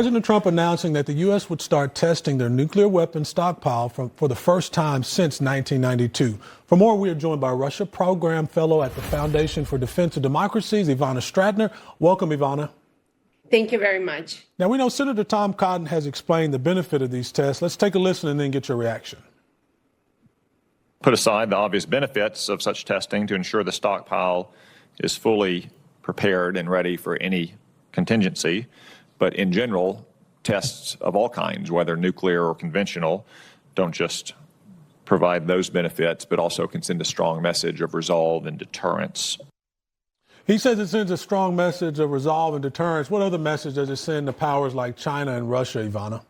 President Trump announcing that the U.S. would start testing their nuclear weapons stockpile for the first time since 1992. For more, we are joined by Russia Program Fellow at the Foundation for Defense of Democracies, Ivana Stradner. Welcome, Ivana. Thank you very much. Now, we know Senator Tom Cotton has explained the benefit of these tests. Let's take a listen and then get your reaction. Put aside the obvious benefits of such testing to ensure the stockpile is fully prepared and ready for any contingency. But in general, tests of all kinds, whether nuclear or conventional, don't just provide those benefits, but also can send a strong message of resolve and deterrence. He says it sends a strong message of resolve and deterrence. What other message does it send to powers like China and Russia, Ivana?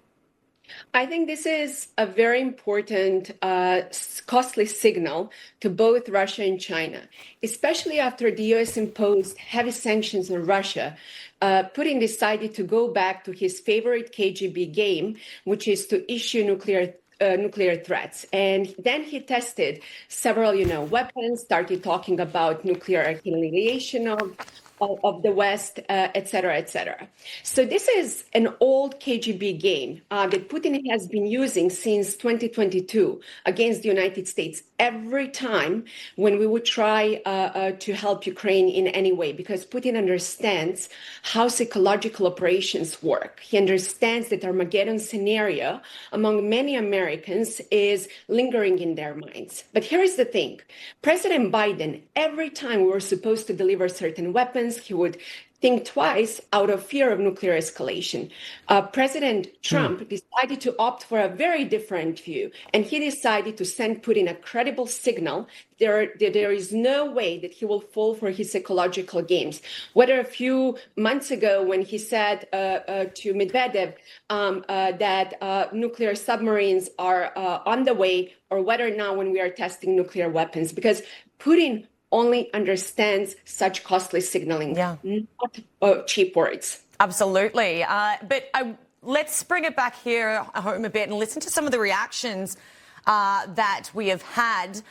I think this is a very important, costly signal to both Russia and China, especially after the U.S. imposed heavy sanctions on Russia. Putin decided to go back to his favorite KGB game, which is to issue nuclear threats. And then he tested several, weapons, started talking about nuclear annihilation of the West, et cetera, et cetera. So this is an old KGB game that Putin has been using since 2022 against the United States every time when we would try to help Ukraine in any way, because Putin understands how psychological operations work. He understands that Armageddon scenario among many Americans is lingering in their minds. But here is the thing. President Biden, every time we were supposed to deliver certain weapons, he would think twice out of fear of nuclear escalation. President Trump decided to opt for a very different view, and he decided to send Putin a credible signal that there is no way that he will fall for his psychological games. Whether a few months ago when he said to Medvedev that nuclear submarines are on the way, or whether now when we are testing nuclear weapons, because Putin only understands such costly signaling, not cheap words. Absolutely. But let's bring it back here home a bit and listen to some of the reactions that we have had.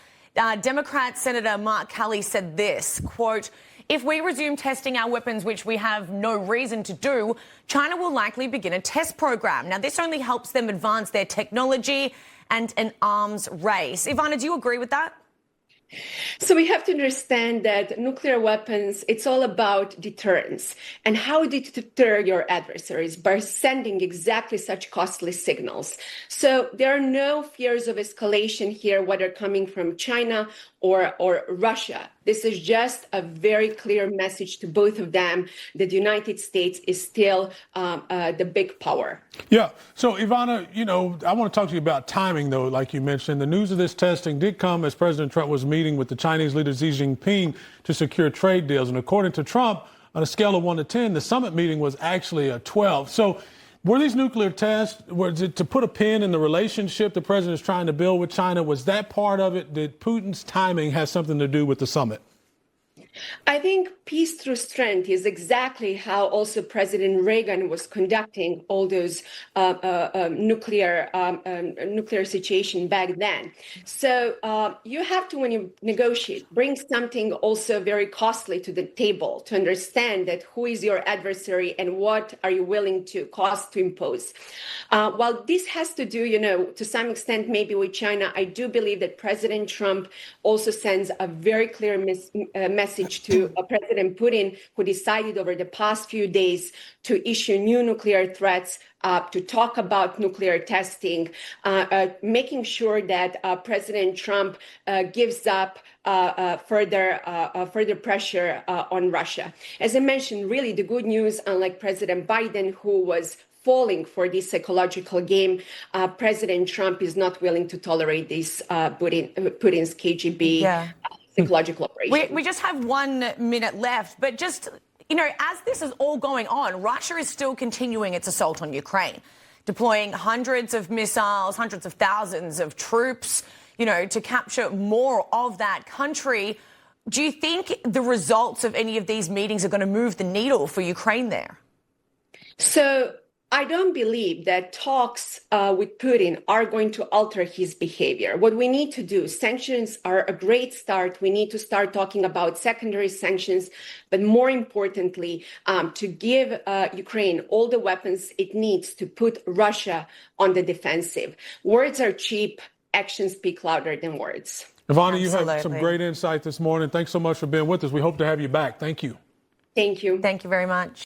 Democrat Senator Mark Kelly said this, quote, "If we resume testing our weapons, which we have no reason to do, China will likely begin a test program. Now, this only helps them advance their technology and an arms race." Ivana, do you agree with that? So we have to understand that nuclear weapons, it's all about deterrence. And how do you deter your adversaries? By sending exactly such costly signals. So there are no fears of escalation here, whether coming from China or Russia. This is just a very clear message to both of them that the United States is still the big power. Yeah. So, Ivana, I want to talk to you about timing, though, like you mentioned. The news of this testing did come as President Trump was meeting with the Chinese leader Xi Jinping to secure trade deals. And according to Trump, on a scale of 1 to 10, the summit meeting was actually a 12. So were these nuclear tests, was it to put a pin in the relationship the president is trying to build with China? Was that part of it? Did Putin's timing have something to do with the summit? I think peace through strength is exactly how also President Reagan was conducting all those nuclear situation back then. So you have to, when you negotiate, bring something also very costly to the table to understand that who is your adversary and what are you willing to cost to impose. While this has to do, to some extent maybe with China, I do believe that President Trump also sends a very clear message to President Putin, who decided over the past few days to issue new nuclear threats, to talk about nuclear testing, making sure that President Trump gives up further pressure on Russia. As I mentioned, really the good news, unlike President Biden, who was falling for this psychological game, President Trump is not willing to tolerate this Putin's KGB psychological operation. We just have 1 minute left, but just, as this is all going on, Russia is still continuing its assault on Ukraine, deploying hundreds of missiles, hundreds of thousands of troops, to capture more of that country. Do you think the results of any of these meetings are going to move the needle for Ukraine there? So I don't believe that talks with Putin are going to alter his behavior. What we need to do, sanctions are a great start. We need to start talking about secondary sanctions, but more importantly, to give Ukraine all the weapons it needs to put Russia on the defensive. Words are cheap, actions speak louder than words. Ivana, you have some Absolutely. great insight this morning. Thanks so much for being with us. We hope to have you back. Thank you. Thank you. Thank you very much.